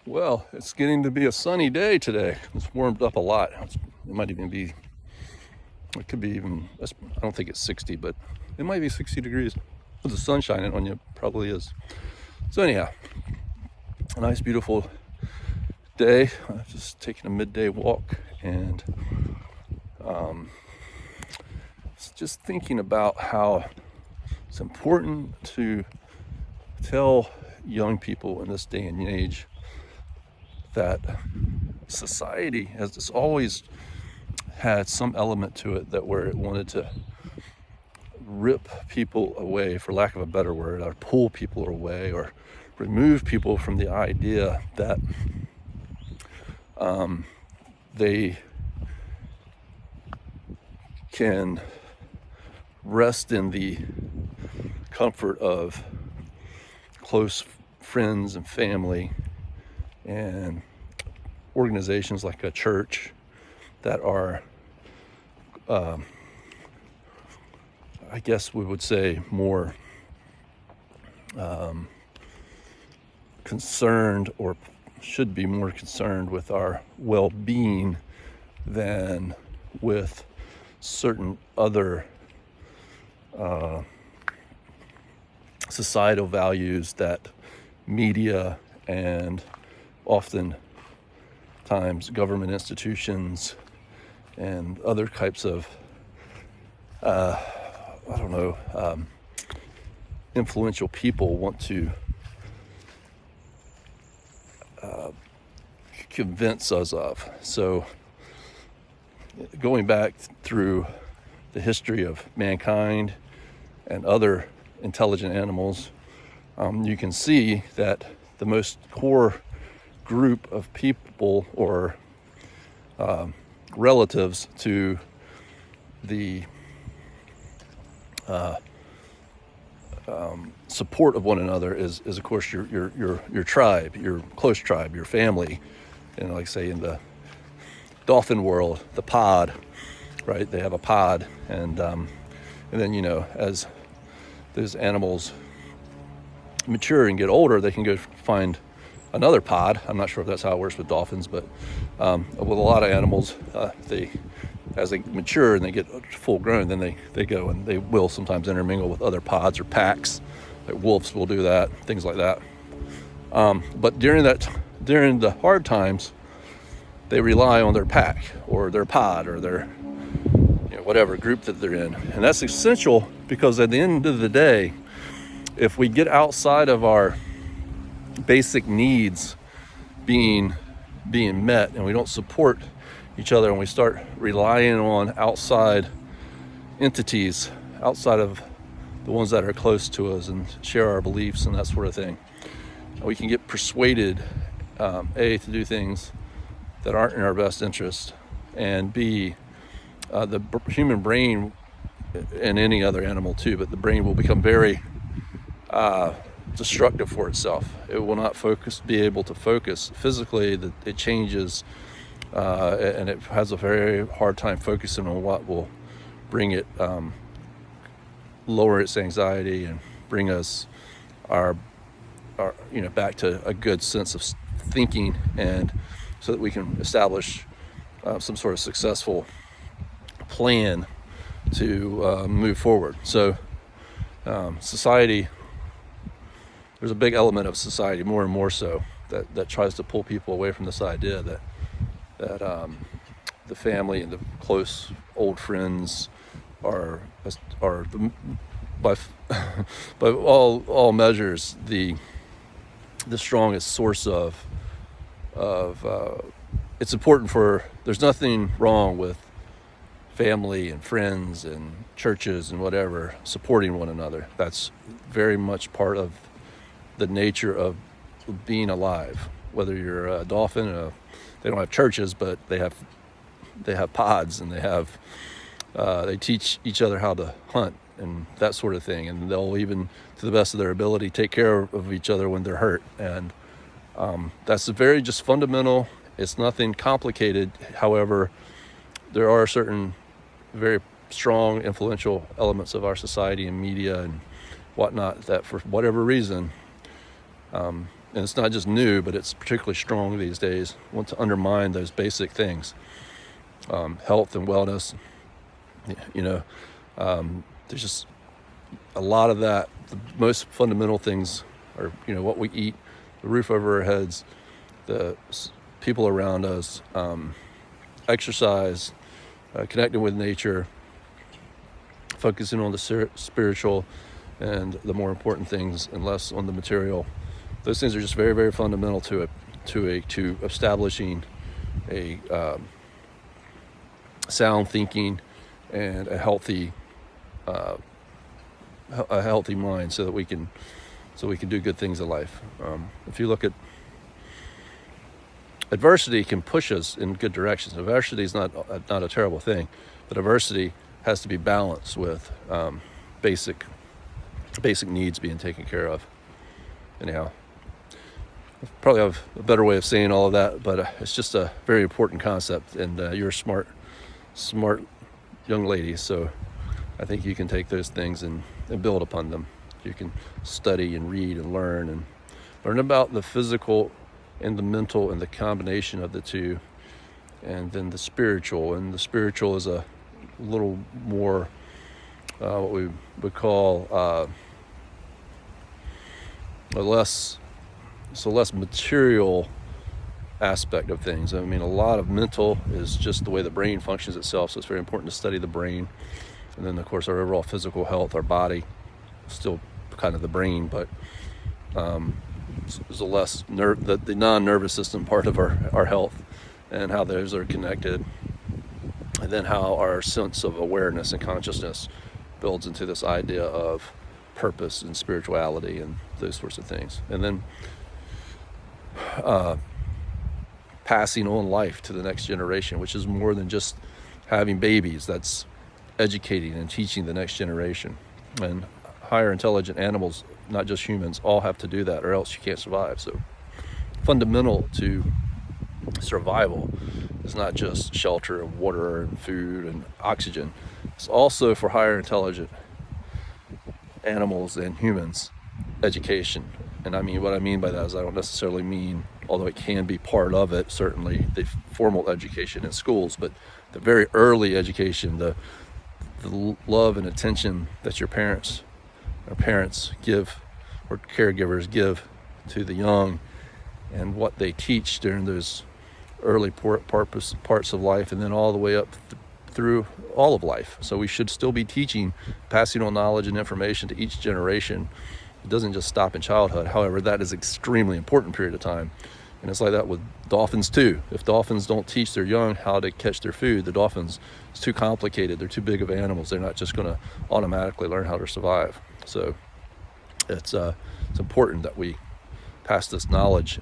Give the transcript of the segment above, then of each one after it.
Well, it's getting to be a sunny day today. It's warmed up a lot. It might even be, it could be even, I don't think it's 60, but it might be 60 degrees. With the sun shining on you, probably is. So anyhow, a nice, beautiful day. I'm just taking a midday walk and just thinking about how it's important to tell young people in this day and age that society has just always had some element to it that where it wanted to rip people away, for lack of a better word, or pull people away, or remove people from the idea that they can rest in the comfort of close friends and family and organizations like a church that are, I guess we would say, more concerned, or should be more concerned with our well-being than with certain other societal values that media and often times government institutions and other types of influential people want to convince us of. So going back through the history of mankind and other intelligent animals, you can see that the most core group of people, or relatives to the support of one another is of course your tribe, your close tribe, your family. And like say in the dolphin world, the pod, right? They have a pod, and then as those animals mature and get older, they can go find another pod. I'm not sure if that's how it works with dolphins, but with a lot of animals, as they mature and they get full grown, then they go and they will sometimes intermingle with other pods or packs. Like wolves will do that, things like that. But during the hard times, they rely on their pack or their pod or their whatever group that they're in. And that's essential, because at the end of the day, if we get outside of our basic needs being met, and we don't support each other, and we start relying on outside entities, outside of the ones that are close to us and share our beliefs and that sort of thing, we can get persuaded, A, to do things that aren't in our best interest, and B, the human brain, and any other animal too, but the brain will become very destructive for itself. It will not be able to focus physically. That it changes, and it has a very hard time focusing on what will bring it, lower its anxiety and bring us our back to a good sense of thinking, and so that we can establish some sort of successful plan to move forward. So society, there's a big element of society, more and more so, that tries to pull people away from this idea that the family and the close old friends are by all measures the strongest source of it's important for, there's nothing wrong with family and friends and churches and whatever supporting one another. That's very much part of the nature of being alive. Whether you're a dolphin, they don't have churches, but they have pods, and they teach each other how to hunt and that sort of thing, and they'll even, to the best of their ability, take care of each other when they're hurt. And that's very just fundamental. It's nothing complicated. However, there are certain very strong, influential elements of our society and media and whatnot that, for whatever reason, and it's not just new, but it's particularly strong these days, want to undermine those basic things, health and wellness. There's just a lot of that. The most fundamental things are, what we eat, the roof over our heads, the people around us, exercise, connecting with nature, focusing on the spiritual and the more important things and less on the material. Those things are just very, very fundamental to establishing a sound thinking and a healthy mind, so we can do good things in life. If you look at adversity, can push us in good directions. Adversity is not a terrible thing, but adversity has to be balanced with basic needs being taken care of. Anyhow, I probably have a better way of saying all of that, but it's just a very important concept, and you're a smart young lady, so I think you can take those things and build upon them. You can study and read and learn about the physical and the mental and the combination of the two, and then the spiritual. And the spiritual is a little more what we would call a less material aspect of things. I mean, a lot of mental is just the way the brain functions itself, so it's very important to study the brain. And then, of course, our overall physical health, our body, still kind of the brain, but there's a less the non-nervous system part of our health and how those are connected, and then how our sense of awareness and consciousness builds into this idea of purpose and spirituality and those sorts of things. And then passing on life to the next generation, which is more than just having babies. That's educating and teaching the next generation. And higher intelligent animals, not just humans, all have to do that, or else you can't survive. So fundamental to survival is not just shelter and water and food and oxygen. It's also, for higher intelligent animals and humans, education. And what I mean by that is, I don't necessarily mean, although it can be part of it, certainly, the formal education in schools, but the very early education, the love and attention that your parents give, or caregivers give to the young, and what they teach during those early parts of life, and then all the way up through all of life. So we should still be teaching, passing on knowledge and information to each generation. It doesn't just stop in childhood. However, that is extremely important period of time. And it's like that with dolphins too. If dolphins don't teach their young how to catch their food, the dolphins, it's too complicated. They're too big of animals. They're not just going to automatically learn how to survive. So it's important that we pass this knowledge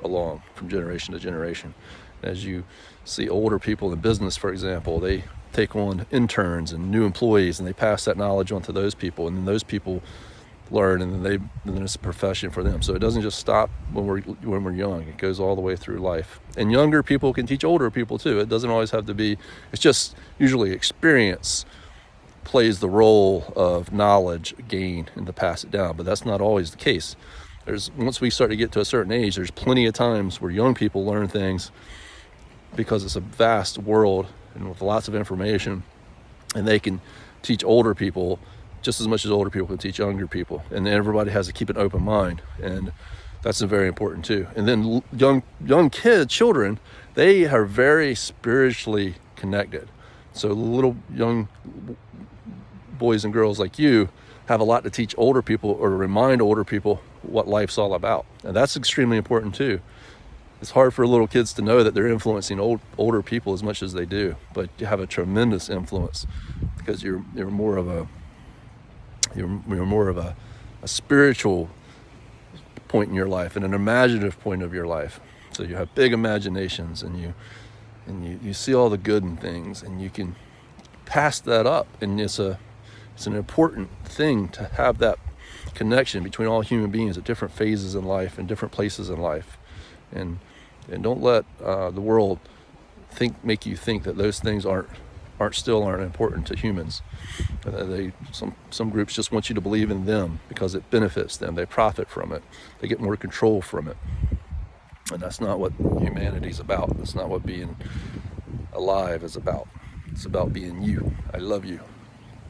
along from generation to generation. As you see older people in business, for example, they take on interns and new employees, and they pass that knowledge on to those people, and then those people learn, and then it's a profession for them. So it doesn't just stop when we're young. It goes all the way through life. And younger people can teach older people too. It doesn't always have to be. It's just usually experience plays the role of knowledge gain and to pass it down. But that's not always the case. Once we start to get to a certain age, there's plenty of times where young people learn things because it's a vast world and with lots of information, and they can teach older people just as much as older people can teach younger people. And everybody has to keep an open mind, and that's very important too. And then young children, they are very spiritually connected. So little young boys and girls like you have a lot to teach older people, or to remind older people what life's all about. And that's extremely important too. It's hard for little kids to know that they're influencing older people as much as they do, but you have a tremendous influence because you're more of a spiritual point in your life and an imaginative point of your life. So you have big imaginations, and you see all the good in things, and you can pass that up. And it's an important thing to have that connection between all human beings at different phases in life and different places in life. And don't let the world make you think that those things aren't important to humans. Some groups just want you to believe in them because it benefits them. They profit from it. They get more control from it. And that's not what humanity's about. That's not what being alive is about. It's about being you. I love you.